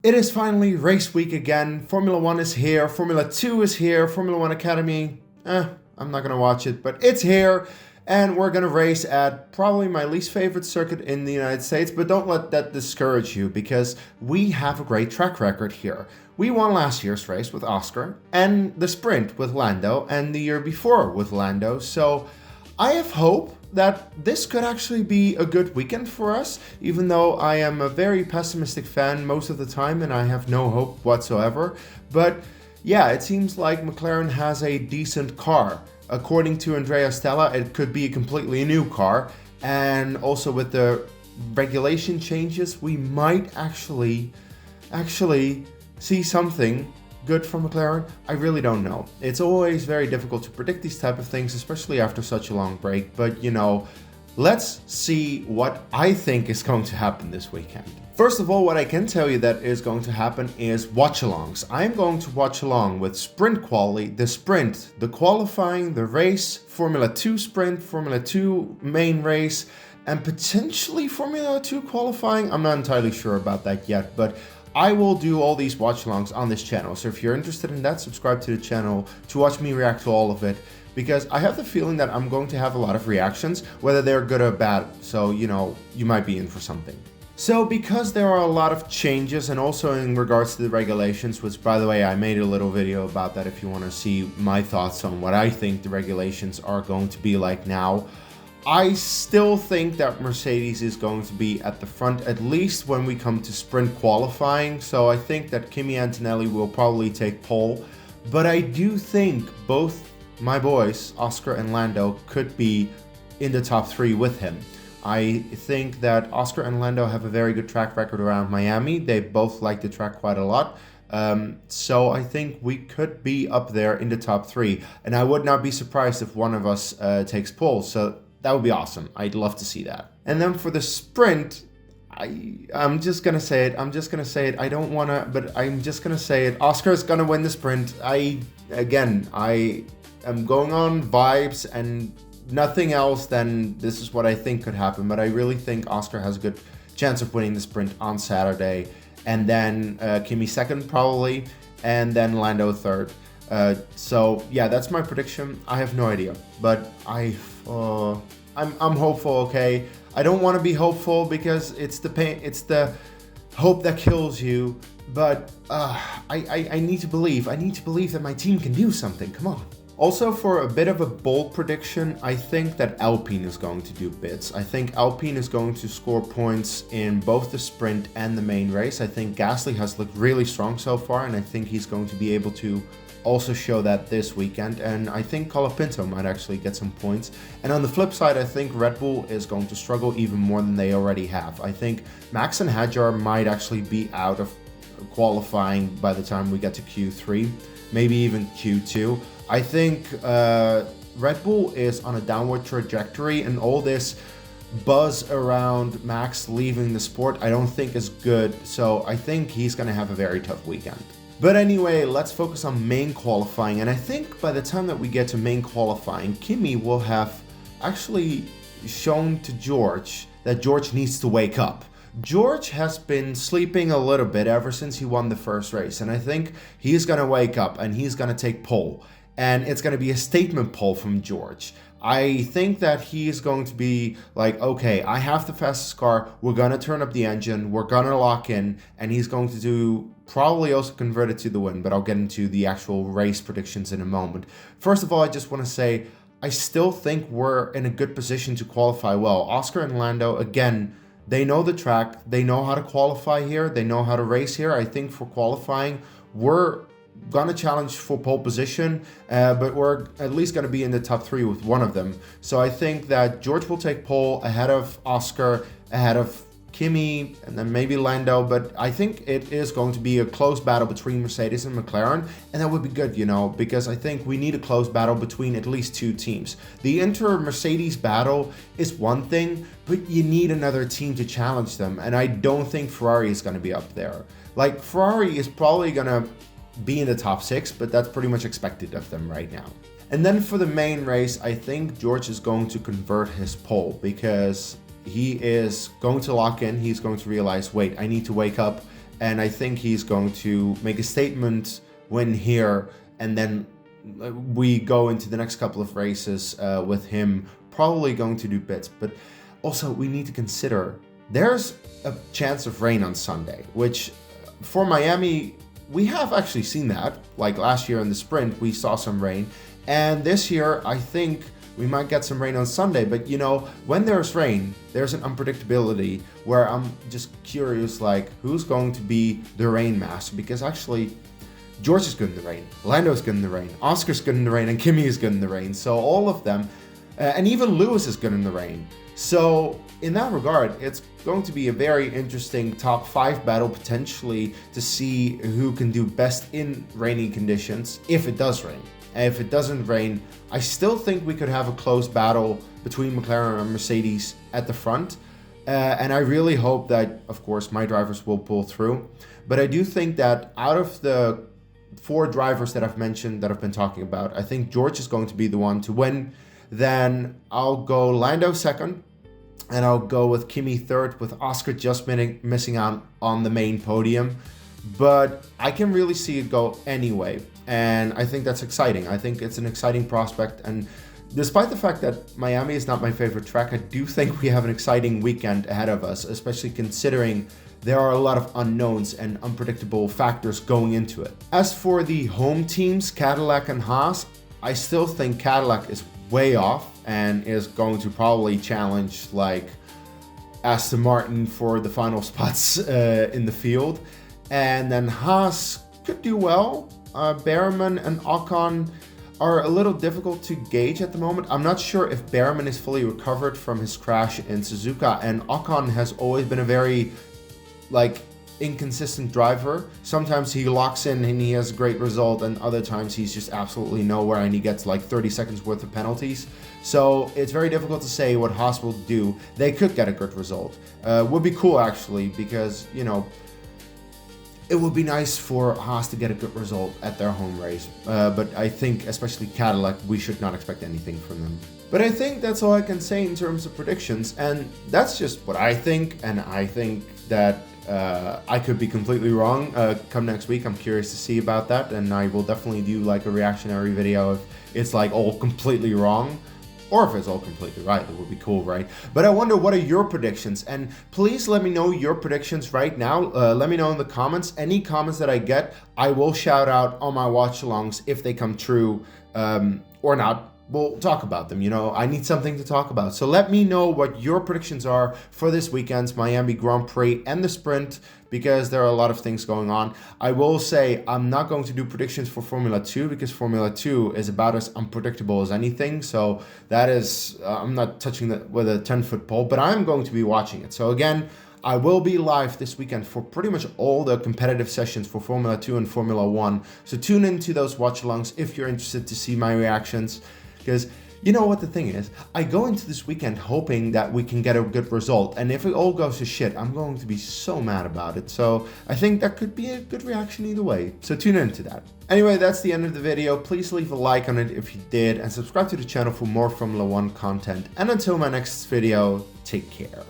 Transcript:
It is finally race week again. Formula 1 is here, Formula 2 is here, Formula 1 Academy. I'm not gonna watch it, but it's here. And we're gonna race at probably my least favorite circuit in the United States, but don't let that discourage you because we have a great track record here. We won last year's race with Oscar, and the sprint with Lando, and the year before with Lando, so I have hope that this could actually be a good weekend for us, even though I am a very pessimistic fan most of the time and I have no hope whatsoever. But yeah, it seems like McLaren has a decent car. According to Andrea Stella, it could be a completely new car. And also with the regulation changes, we might actually see something good from McLaren. I really don't know. It's always very difficult to predict these type of things, especially after such a long break. But let's see what I think is going to happen this weekend. First of all, what I can tell you that is going to happen is watchalongs. I'm going to watch along with sprint quali, the sprint, the qualifying, the race, Formula 2 sprint, Formula 2 main race, and potentially Formula 2 qualifying. I'm not entirely sure about that yet, but I will do all these watch-alongs on this channel. So if you're interested in that, subscribe to the channel to watch me react to all of it. Because I have the feeling that I'm going to have a lot of reactions, whether they're good or bad. So, you might be in for something. So because there are a lot of changes, and also in regards to the regulations, which by the way, I made a little video about that if you want to see my thoughts on what I think the regulations are going to be like now. I still think that Mercedes is going to be at the front, at least when we come to sprint qualifying. So I think that Kimi Antonelli will probably take pole. But I do think both my boys, Oscar and Lando, could be in the top three with him. I think that Oscar and Lando have a very good track record around Miami. They both like the track quite a lot. So I think we could be up there in the top three. And I would not be surprised if one of us takes pole. So that would be awesome. I'd love to see that. And then for the sprint, I'm just gonna say it. I don't wanna, but I'm just gonna say it. Oscar's gonna win the sprint. I am going on vibes and nothing else than this is what I think could happen. But I really think Oscar has a good chance of winning the sprint on Saturday. And then Kimi second probably, and then Lando third. So yeah, that's my prediction. I have no idea, but I'm hopeful. Okay, I don't want to be hopeful because it's the pain, it's the hope that kills you. But I need to believe. I need to believe that my team can do something. Come on. Also, for a bit of a bold prediction, I think that Alpine is going to do bits. I think Alpine is going to score points in both the sprint and the main race. I think Gasly has looked really strong so far, and I think he's going to be able to also show that this weekend. And I think Colapinto might actually get some points. And on the flip side, I think Red Bull is going to struggle even more than they already have. I think Max and Hadjar might actually be out of qualifying by the time we get to Q3, maybe even Q2. I think Red Bull is on a downward trajectory, and all this buzz around Max leaving the sport I don't think is good, so I think he's going to have a very tough weekend. But anyway, let's focus on main qualifying, and I think by the time that we get to main qualifying, Kimi will have actually shown to George that George needs to wake up. George has been sleeping a little bit ever since he won the first race, and I think he's going to wake up and he's going to take pole. And it's going to be a statement pole from George. I think that he is going to be like, okay, I have the fastest car. We're going to turn up the engine. We're going to lock in. And he's going to do probably also convert it to the win. But I'll get into the actual race predictions in a moment. First of all, I just want to say, I still think we're in a good position to qualify well. Oscar and Lando, again, they know the track. They know how to qualify here. They know how to race here. I think for qualifying, we're gonna challenge for pole position, but we're at least gonna be in the top three with one of them. So I think that George will take pole ahead of Oscar, ahead of Kimi, and then maybe Lando. But I think it is going to be a close battle between Mercedes and McLaren, and that would be good, because I think we need a close battle between at least two teams. The inter-Mercedes battle is one thing, but you need another team to challenge them, and I don't think Ferrari is gonna be up there. Like, Ferrari is probably gonna be in the top six, but that's pretty much expected of them right now. And then for the main race, I think George is going to convert his pole because he is going to lock in. He's going to realize, wait, I need to wake up and I think he's going to make a statement, win here, and then we go into the next couple of races with him probably going to do pits. But also we need to consider there's a chance of rain on Sunday, which for Miami, we have actually seen that. Like last year in the sprint, we saw some rain. And this year, I think we might get some rain on Sunday. But you know, when there's rain, there's an unpredictability where I'm just curious, like, who's going to be the rain master? Because actually, George is good in the rain, Lando's good in the rain, Oscar's good in the rain, and Kimi is good in the rain. So all of them, and even Lewis is good in the rain. So in that regard, it's going to be a very interesting top 5 battle potentially to see who can do best in rainy conditions if it does rain. And if it doesn't rain, I still think we could have a close battle between McLaren and Mercedes at the front. And I really hope that, of course, my drivers will pull through. But I do think that out of the 4 drivers that I've mentioned, that I've been talking about, I think George is going to be the one to win. Then I'll go Lando second, and I'll go with Kimi third, with Oscar just missing out on the main podium. But I can really see it go anyway, and I think that's exciting. I think it's an exciting prospect, and despite the fact that Miami is not my favorite track, I do think we have an exciting weekend ahead of us, especially considering there are a lot of unknowns and unpredictable factors going into it. As for the home teams, Cadillac and Haas, I still think Cadillac is way off and is going to probably challenge like Aston Martin for the final spots in the field. And then Haas could do well. Behrman and Ocon are a little difficult to gauge at the moment. I'm not sure if Behrman is fully recovered from his crash in Suzuka, and Ocon has always been a very inconsistent driver. Sometimes he locks in and he has a great result, and other times he's just absolutely nowhere and he gets like 30 seconds worth of penalties. So it's very difficult to say what Haas will do. They could get a good result. Would be cool actually, because you know, it would be nice for Haas to get a good result at their home race. But I think especially Cadillac, we should not expect anything from them. But I think that's all I can say in terms of predictions, and that's just what I think, and I think that I could be completely wrong. Come next week, I'm curious to see about that, and I will definitely do like a reactionary video if it's like all completely wrong, or if it's all completely right. That would be cool, right? But I wonder, what are your predictions? And please let me know your predictions right now. Let me know in the comments. Any comments that I get, I will shout out on my watch-alongs if they come true or not. We'll talk about them, you know, I need something to talk about. So let me know what your predictions are for this weekend's Miami Grand Prix and the sprint, because there are a lot of things going on. I will say I'm not going to do predictions for Formula 2 because Formula 2 is about as unpredictable as anything. So that is, I'm not touching that with a 10-foot pole, but I'm going to be watching it. So again, I will be live this weekend for pretty much all the competitive sessions for Formula 2 and Formula 1. So tune into those watch-alongs if you're interested to see my reactions. Because you know what the thing is, I go into this weekend hoping that we can get a good result, and if it all goes to shit, I'm going to be so mad about it. So I think that could be a good reaction either way, so tune into that. Anyway, that's the end of the video. Please leave a like on it if you did, and subscribe to the channel for more Formula 1 content. And until my next video, take care.